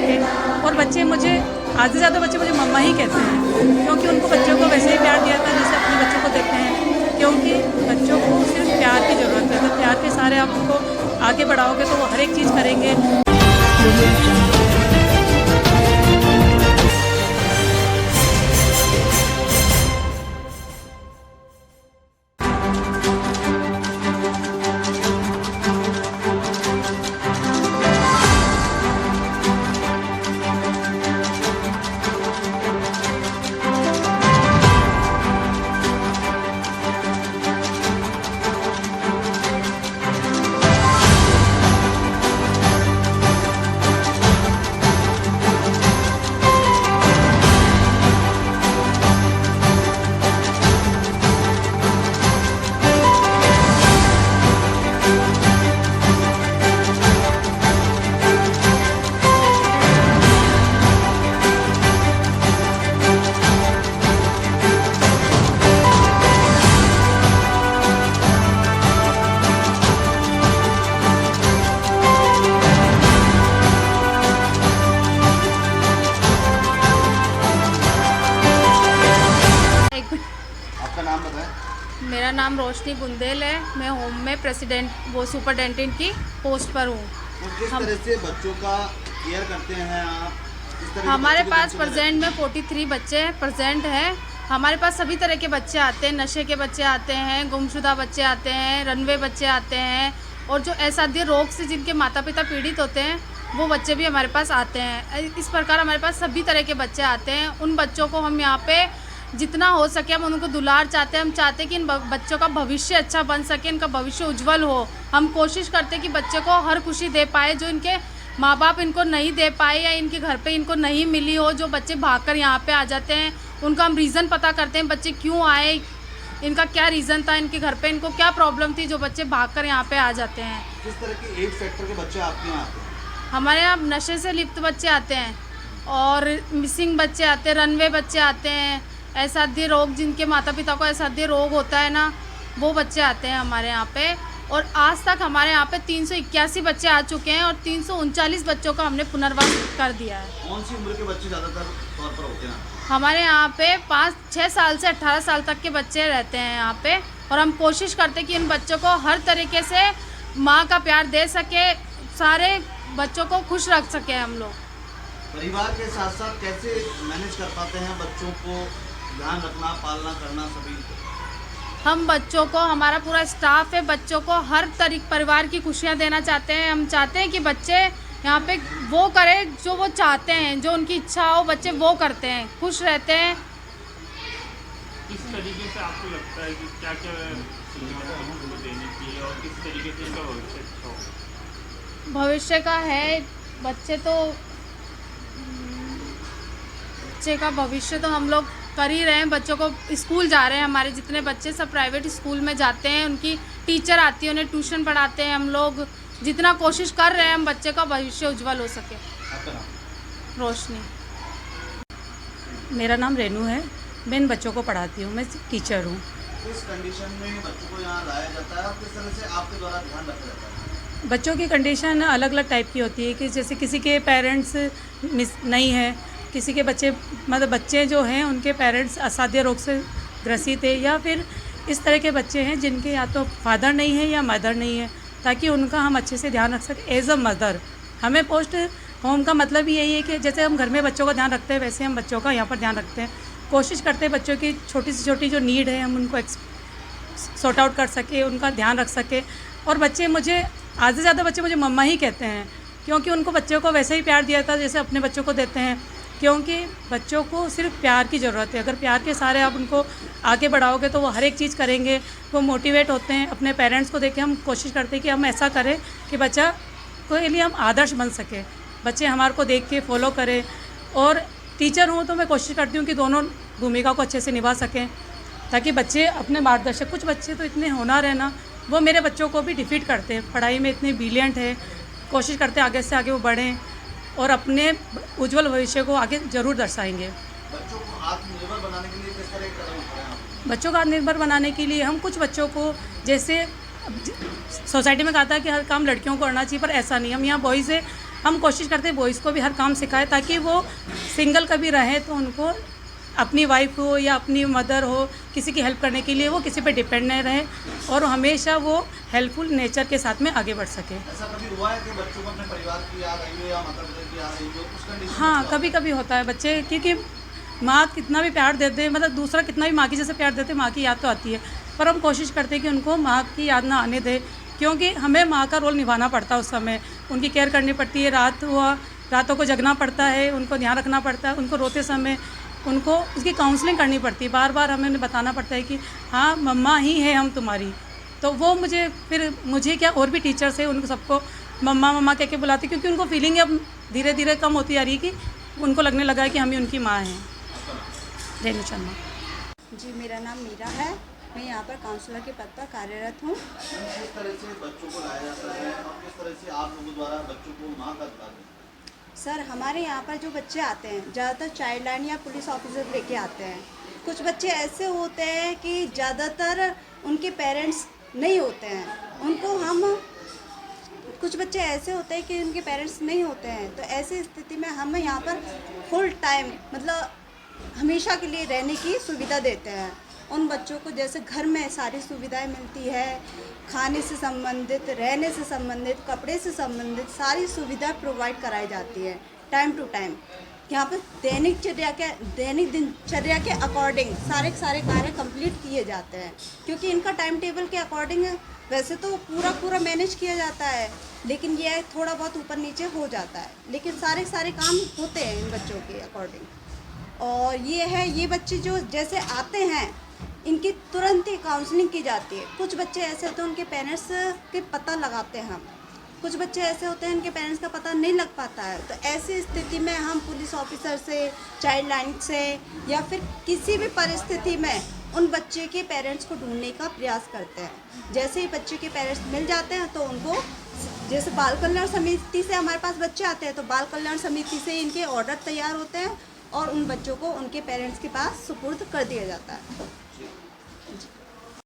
सके। और बच्चे मुझे आधे से ज़्यादा बच्चे मुझे मम्मा ही कहते हैं, क्योंकि उनको बच्चों को वैसे ही प्यार दिया था जैसे अपने बच्चों को देते हैं। क्योंकि बच्चों को सिर्फ प्यार की ज़रूरत है, अगर प्यार के सहारे आप उनको आगे बढ़ाओगे तो वो हर एक चीज़ करेंगे। आपका नाम बताएं। मेरा नाम रोशनी बुंदेल है। मैं होम में प्रेसिडेंट सुपरटेंडेंट की पोस्ट पर हूँ। तो किस तरह से बच्चों का केयर करते हैं आप? किस तरह के हमारे बच्चों को पास टेंशन में प्रेजेंट में 43 बच्चे प्रेजेंट हैं। हमारे पास सभी तरह के बच्चे आते हैं, नशे के बच्चे आते हैं, गुमशुदा बच्चे आते हैं, रनवे बच्चे आते हैं, और जो असाध्य रोग से जिनके माता पिता पीड़ित होते हैं वो बच्चे भी हमारे पास आते हैं। इस प्रकार हमारे पास सभी तरह के बच्चे आते हैं। उन बच्चों को हम यहाँ पे जितना हो सके हम उनको दुलार चाहते हैं। हम चाहते हैं कि इन बच्चों का भविष्य अच्छा बन सके, इनका भविष्य उज्जवल हो। हम कोशिश करते हैं कि बच्चे को हर खुशी दे पाए जो इनके माँ बाप इनको नहीं दे पाए या इनके घर पे इनको नहीं मिली हो। जो बच्चे भागकर यहाँ पे आ जाते हैं उनका हम रीज़न पता करते हैं, बच्चे क्यों आए, इनका क्या रीज़न था, इनके घर पे इनको क्या प्रॉब्लम थी जो बच्चे भागकर यहाँ पे आ जाते हैं। किस तरह के एज फैक्टर के बच्चे आपके यहाँ आते हैं? हमारे यहाँ नशे से लिप्त बच्चे आते हैं और मिसिंग बच्चे आते हैं, रनवे बच्चे आते हैं, असाध्य रोग जिनके माता पिता को असाध्य रोग होता है ना, वो बच्चे आते हैं हमारे यहाँ पे। और आज तक हमारे यहाँ पे 381 बच्चे आ चुके हैं और 339 बच्चों का हमने पुनर्वास कर दिया है। कौन सी उम्र के बच्चे ज़्यादातर तौर पर होते हैं? हमारे यहाँ पे 5-6 साल से 18 साल तक के बच्चे रहते हैं यहाँ पे, और हम कोशिश करते हैं कि इन बच्चों को हर तरीके से माँ का प्यार दे सके, सारे बच्चों को खुश रख सके हम लोग। परिवार के साथ साथ कैसे मैनेज कर पाते हैं बच्चों को ध्यान रखना, पालना करना सभी? हम बच्चों को, हमारा पूरा स्टाफ है, बच्चों को हर परिवार की खुशियाँ देना चाहते हैं। हम चाहते हैं कि बच्चे यहाँ पे वो करें जो वो चाहते हैं, जो उनकी इच्छा हो बच्चे वो करते हैं, खुश रहते हैं। किस तरीके से आपको लगता है कि क्या क्या सुविधाएं उनको देनी चाहिए और किस तरीके से इनका भविष्य अच्छा हो? भविष्य का है बच्चे का भविष्य तो हम लोग कर ही रहे हैं। बच्चों को स्कूल जा रहे हैं, हमारे जितने बच्चे सब प्राइवेट स्कूल में जाते हैं, उनकी टीचर आती है, उन्हें ट्यूशन पढ़ाते हैं। हम लोग जितना कोशिश कर रहे हैं हम बच्चे का भविष्य उज्जवल हो सके। आपका नाम? रोशनी। मेरा नाम रेनू है, मैं इन बच्चों को पढ़ाती हूँ, मैं टीचर हूँ। किस कंडीशन में बच्चों को यहाँ लाया जाता है और किस तरह से आपके द्वारा ध्यान रखा जाता है? बच्चों की कंडीशन अलग अलग टाइप की होती है कि जैसे किसी के पेरेंट्स नहीं है, किसी के बच्चे मतलब बच्चे जो हैं उनके पेरेंट्स असाध्य रोग से ग्रसित है, या फिर इस तरह के बच्चे हैं जिनके या तो फादर नहीं है या मदर नहीं है, ताकि उनका हम अच्छे से ध्यान रख सकें एज अ मदर। हमें पोस्ट होम का मतलब यही है कि जैसे हम घर में बच्चों का ध्यान रखते हैं वैसे हम बच्चों का यहाँ पर ध्यान रखते हैं। कोशिश करते हैं बच्चों की छोटी से छोटी जो नीड है हम उनको सॉर्ट आउट कर सके, उनका ध्यान रख सके। और बच्चे मुझे आधे से ज़्यादा बच्चे मुझे मम्मा ही कहते हैं, क्योंकि उनको बच्चों को वैसे ही प्यार दिया था जैसे अपने बच्चों को देते हैं। क्योंकि बच्चों को सिर्फ प्यार की ज़रूरत है, अगर प्यार के सहारे आप उनको आगे बढ़ाओगे तो वो हर एक चीज़ करेंगे। वो मोटिवेट होते हैं अपने पेरेंट्स को देख के। हम कोशिश करते हैं कि हम ऐसा करें कि बच्चा के लिए हम आदर्श बन सके, बच्चे हमारे को देख के फॉलो करें। और टीचर हूँ तो मैं कोशिश करती हूँ कि दोनों भूमिका को अच्छे से निभा सकें, ताकि बच्चे अपने मार्गदर्शक, कुछ बच्चे तो इतने होनहार है ना, वो मेरे बच्चों को भी डिफीट करते हैं, पढ़ाई में इतने ब्रिलियंट है, कोशिश करते हैं आगे से आगे वो बढ़ें और अपने उज्जवल भविष्य को आगे ज़रूर दर्शाएंगे। बच्चों को आत्मनिर्भर बनाने के लिए किस तरह के कदम उठाएं आप? बच्चों को आत्मनिर्भर बनाने के लिए हम कुछ बच्चों को, जैसे सोसाइटी में कहा था कि हर काम लड़कियों को करना चाहिए, पर ऐसा नहीं। हम यहाँ बॉयज़ से हम कोशिश करते हैं बॉयज़ को भी हर काम सिखाएं, ताकि वो सिंगल कभी रहें तो उनको अपनी वाइफ हो या अपनी मदर हो, किसी की हेल्प करने के लिए वो किसी पे डिपेंड नहीं रहे और हमेशा वो हेल्पफुल नेचर के साथ में आगे बढ़ सके। ऐसा कभी हुआ है कि बच्चों को अपने परिवार की याद आई हो या माता पिता की याद आई हो उस कंडीशन में हाँ, क्या कभी कभी होता है बच्चे, क्योंकि माँ कितना भी प्यार देते हैं, मतलब दूसरा कितना भी माँ की जैसे प्यार देते हैं, माँ की याद तो आती है, पर हम कोशिश करते हैं कि उनको माँ की याद ना आने दें, क्योंकि हमें माँ का रोल निभाना पड़ता है। उस समय उनकी केयर करनी पड़ती है, रातों को जगना पड़ता है, उनको ध्यान रखना पड़ता है, उनको रोते समय उनको उसकी काउंसलिंग करनी पड़ती है, बार बार हमें उन्हें बताना पड़ता है कि हाँ मम्मा ही है हम तुम्हारी। तो वो मुझे क्या और भी टीचर्स है उनको सबको मम्मा मम्मा कह के बुलाती, क्योंकि उनको फीलिंग अब धीरे धीरे कम होती जा रही है कि उनको लगने लगा है कि हम ही उनकी माँ हैं। रेणु शर्मा। जी, मेरा नाम मीरा है। मैं यहाँ पर काउंसलर के पद पर कार्यरत हूँ। किस तरह से बच्चों को लाया जाता है और किस तरह से आप लोगों द्वारा बच्चों को माँ का अधिकार देते हैं? सर, हमारे यहाँ पर जो बच्चे आते हैं ज़्यादातर चाइल्ड लाइन या पुलिस ऑफिसर लेके आते हैं। कुछ बच्चे ऐसे होते हैं कि ज़्यादातर उनके पेरेंट्स नहीं होते हैं, कुछ बच्चे ऐसे होते हैं कि उनके पेरेंट्स नहीं होते हैं, तो ऐसी स्थिति में हम यहाँ पर फुल टाइम मतलब हमेशा के लिए रहने की सुविधा देते हैं। उन बच्चों को जैसे घर में सारी सुविधाएं मिलती है, खाने से संबंधित, रहने से संबंधित, कपड़े से संबंधित सारी सुविधा प्रोवाइड कराई जाती है टाइम टू टाइम। यहाँ पर दैनिक दिनचर्या के अकॉर्डिंग सारे कार्य कंप्लीट किए जाते हैं, क्योंकि इनका टाइम टेबल के अकॉर्डिंग वैसे तो पूरा मैनेज किया जाता है, लेकिन यह थोड़ा बहुत ऊपर नीचे हो जाता है, लेकिन सारे काम होते हैं इन बच्चों के अकॉर्डिंग। और ये बच्चे जो जैसे आते हैं इनकी तुरंत ही काउंसलिंग की जाती है। कुछ बच्चे ऐसे होते हैं उनके पेरेंट्स के पता लगाते हैं हम, कुछ बच्चे ऐसे होते हैं उनके पेरेंट्स का पता नहीं लग पाता है, तो ऐसी स्थिति में हम पुलिस ऑफिसर से, चाइल्ड लाइन से या फिर किसी भी परिस्थिति में उन बच्चे के पेरेंट्स को ढूंढने का प्रयास करते हैं। जैसे ही बच्चे के पेरेंट्स मिल जाते हैं तो उनको, जैसे बाल कल्याण समिति से हमारे पास बच्चे आते हैं तो बाल कल्याण समिति से इनके ऑर्डर तैयार होते हैं और उन बच्चों को उनके पेरेंट्स के पास सुपुर्द कर दिया जाता है।